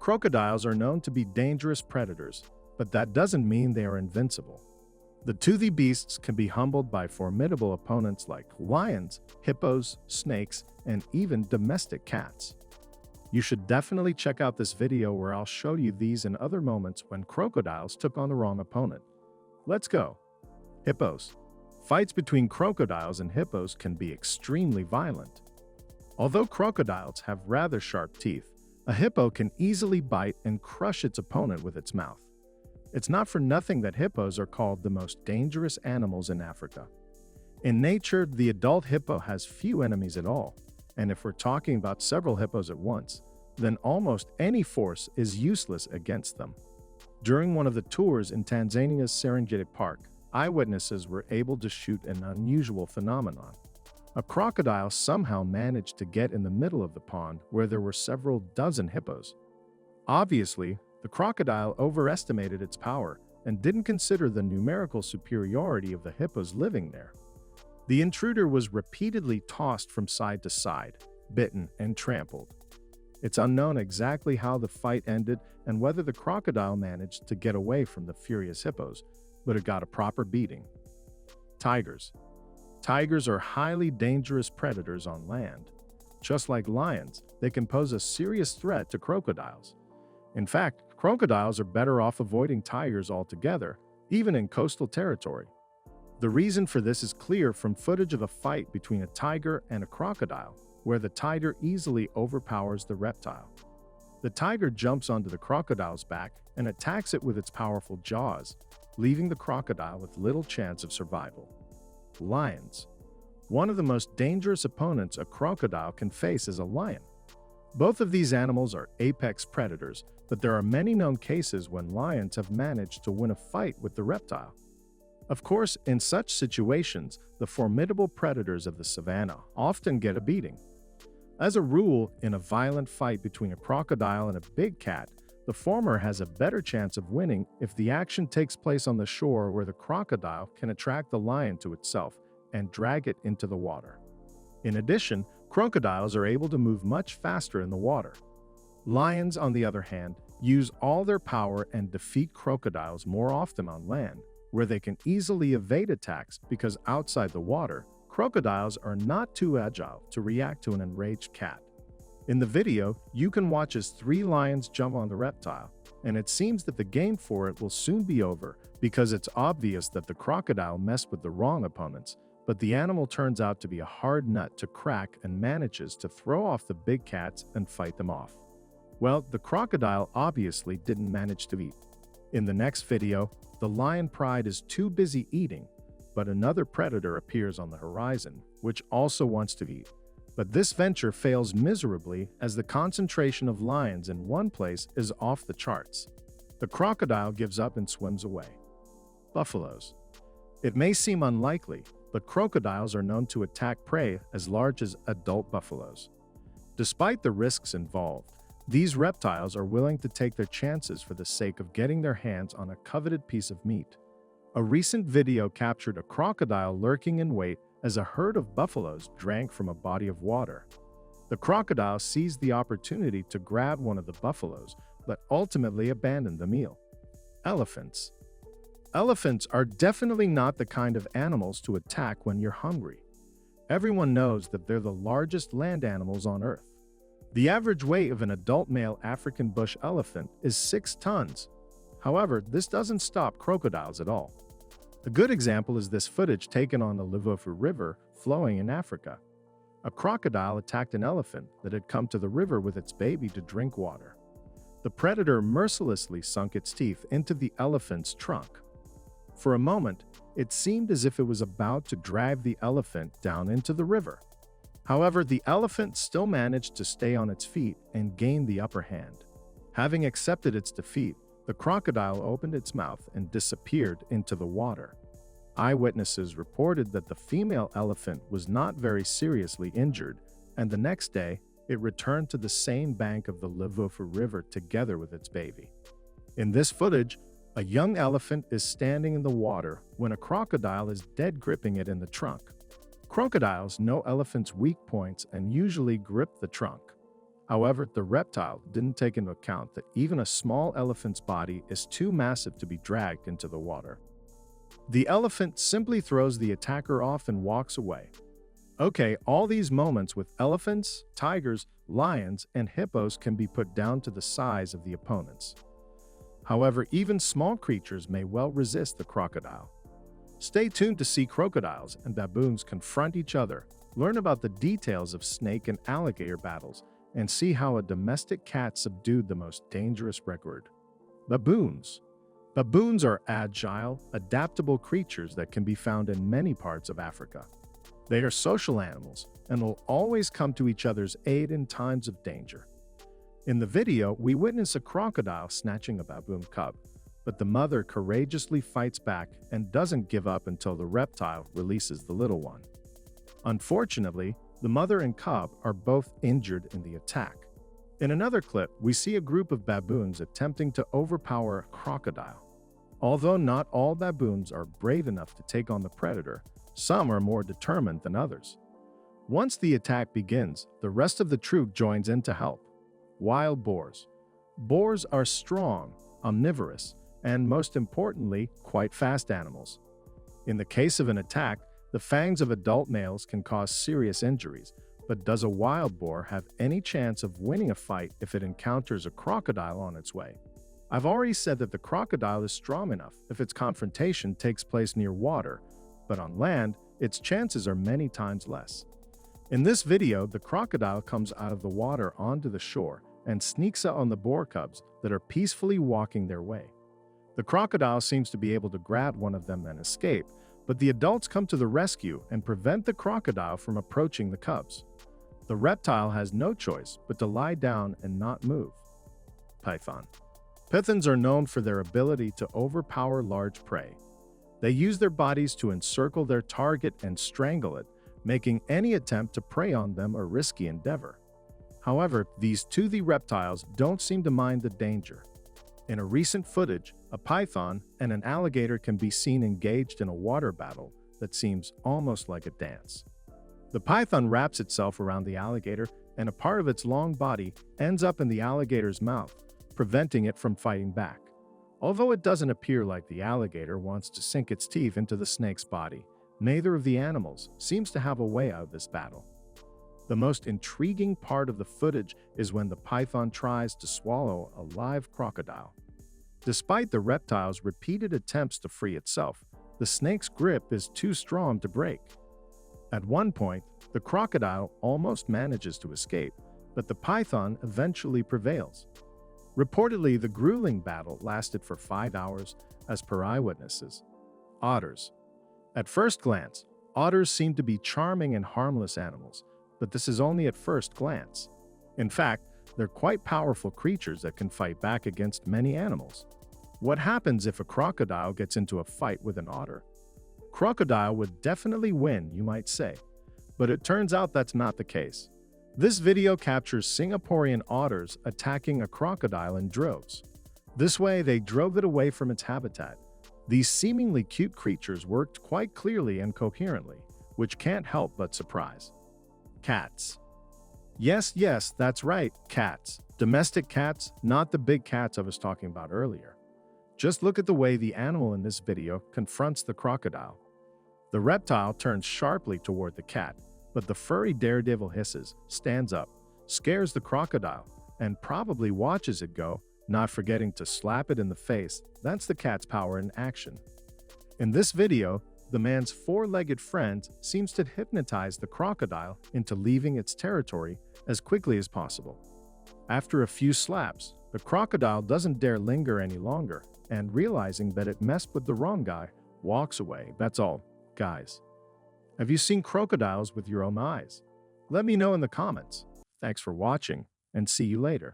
Crocodiles are known to be dangerous predators, but that doesn't mean they are invincible. The toothy beasts can be humbled by formidable opponents like lions, hippos, snakes, and even domestic cats. You should definitely check out this video where I'll show you these and other moments when crocodiles took on the wrong opponent. Let's go. Hippos. Fights between crocodiles and hippos can be extremely violent. Although crocodiles have rather sharp teeth, a hippo can easily bite and crush its opponent with its mouth. It's not for nothing that hippos are called the most dangerous animals in Africa. In nature, the adult hippo has few enemies at all, and if we're talking about several hippos at once, then almost any force is useless against them. During one of the tours in Tanzania's Serengeti Park, eyewitnesses were able to shoot an unusual phenomenon. A crocodile somehow managed to get in the middle of the pond where there were several dozen hippos. Obviously, the crocodile overestimated its power and didn't consider the numerical superiority of the hippos living there. The intruder was repeatedly tossed from side to side, bitten, and trampled. It's unknown exactly how the fight ended and whether the crocodile managed to get away from the furious hippos, but it got a proper beating. Tigers. Tigers are highly dangerous predators on land. Just like lions, they can pose a serious threat to crocodiles. In fact, crocodiles are better off avoiding tigers altogether, even in coastal territory. The reason for this is clear from footage of a fight between a tiger and a crocodile, where the tiger easily overpowers the reptile. The tiger jumps onto the crocodile's back and attacks it with its powerful jaws, leaving the crocodile with little chance of survival. Lions. One of the most dangerous opponents a crocodile can face is a lion. Both of these animals are apex predators, but there are many known cases when lions have managed to win a fight with the reptile. Of course, in such situations, the formidable predators of the savanna often get a beating. As a rule, in a violent fight between a crocodile and a big cat, the former has a better chance of winning if the action takes place on the shore where the crocodile can attract the lion to itself and drag it into the water. In addition, crocodiles are able to move much faster in the water. Lions, on the other hand, use all their power and defeat crocodiles more often on land, where they can easily evade attacks because outside the water, crocodiles are not too agile to react to an enraged cat. In the video, you can watch as 3 lions jump on the reptile, and it seems that the game for it will soon be over because it's obvious that the crocodile messed with the wrong opponents, but the animal turns out to be a hard nut to crack and manages to throw off the big cats and fight them off. Well, the crocodile obviously didn't manage to eat. In the next video, the lion pride is too busy eating, but another predator appears on the horizon, which also wants to eat. But this venture fails miserably as the concentration of lions in one place is off the charts. The crocodile gives up and swims away. Buffaloes. It may seem unlikely, but crocodiles are known to attack prey as large as adult buffaloes. Despite the risks involved, these reptiles are willing to take their chances for the sake of getting their hands on a coveted piece of meat. A recent video captured a crocodile lurking in wait as a herd of buffaloes drank from a body of water. The crocodile seized the opportunity to grab one of the buffaloes, but ultimately abandoned the meal. Elephants. Elephants are definitely not the kind of animals to attack when you're hungry. Everyone knows that they're the largest land animals on Earth. The average weight of an adult male African bush elephant is 6 tons. However, this doesn't stop crocodiles at all. A good example is this footage taken on the Livofu River flowing in Africa. A crocodile attacked an elephant that had come to the river with its baby to drink water. The predator mercilessly sunk its teeth into the elephant's trunk. For a moment, it seemed as if it was about to drag the elephant down into the river. However, the elephant still managed to stay on its feet and gain the upper hand. Having accepted its defeat, the crocodile opened its mouth and disappeared into the water. Eyewitnesses reported that the female elephant was not very seriously injured, and the next day, it returned to the same bank of the Livofu River together with its baby. In this footage, a young elephant is standing in the water when a crocodile is dead gripping it in the trunk. Crocodiles know elephants' weak points and usually grip the trunk. However, the reptile didn't take into account that even a small elephant's body is too massive to be dragged into the water. The elephant simply throws the attacker off and walks away. Okay, all these moments with elephants, tigers, lions, and hippos can be put down to the size of the opponents. However, even small creatures may well resist the crocodile. Stay tuned to see crocodiles and baboons confront each other, learn about the details of snake and alligator battles, and see how a domestic cat subdued the most dangerous record. Baboons. Baboons are agile, adaptable creatures that can be found in many parts of Africa. They are social animals and will always come to each other's aid in times of danger. In the video, we witness a crocodile snatching a baboon cub, but the mother courageously fights back and doesn't give up until the reptile releases the little one. Unfortunately, the mother and cub are both injured in the attack. In another clip, we see a group of baboons attempting to overpower a crocodile. Although not all baboons are brave enough to take on the predator, some are more determined than others. Once the attack begins, the rest of the troop joins in to help. Wild boars. Boars are strong, omnivorous, and most importantly, quite fast animals. In the case of an attack, the fangs of adult males can cause serious injuries, but does a wild boar have any chance of winning a fight if it encounters a crocodile on its way? I've already said that the crocodile is strong enough if its confrontation takes place near water, but on land, its chances are many times less. In this video, the crocodile comes out of the water onto the shore and sneaks up on the boar cubs that are peacefully walking their way. The crocodile seems to be able to grab one of them and escape, but the adults come to the rescue and prevent the crocodile from approaching the cubs. The reptile has no choice but to lie down and not move. Python. Pythons are known for their ability to overpower large prey. They use their bodies to encircle their target and strangle it, making any attempt to prey on them a risky endeavor. However, these toothy reptiles don't seem to mind the danger. In a recent footage, a python and an alligator can be seen engaged in a water battle that seems almost like a dance. The python wraps itself around the alligator, and a part of its long body ends up in the alligator's mouth, preventing it from fighting back. Although it doesn't appear like the alligator wants to sink its teeth into the snake's body, neither of the animals seems to have a way out of this battle. The most intriguing part of the footage is when the python tries to swallow a live crocodile. Despite the reptile's repeated attempts to free itself, the snake's grip is too strong to break. At one point, the crocodile almost manages to escape, but the python eventually prevails. Reportedly, the grueling battle lasted for 5 hours, as per eyewitnesses. Otters. At first glance, otters seem to be charming and harmless animals, but this is only at first glance. In fact, they're quite powerful creatures that can fight back against many animals. What happens if a crocodile gets into a fight with an otter? Crocodile would definitely win, you might say, but it turns out that's not the case. This video captures Singaporean otters attacking a crocodile in droves. This way, they drove it away from its habitat. These seemingly cute creatures worked quite clearly and coherently, which can't help but surprise. Cats. Yes, that's right, cats. Domestic cats, not the big cats I was talking about earlier. Just look at the way the animal in this video confronts the crocodile. The reptile turns sharply toward the cat, but the furry daredevil hisses, stands up, scares the crocodile, and probably watches it go, not forgetting to slap it in the face. That's the cat's power in action. In this video, the man's four-legged friend seems to hypnotize the crocodile into leaving its territory as quickly as possible. After a few slaps, the crocodile doesn't dare linger any longer, and realizing that it messed with the wrong guy, walks away. That's all, guys. Have you seen crocodiles with your own eyes? Let me know in the comments. Thanks for watching, and see you later.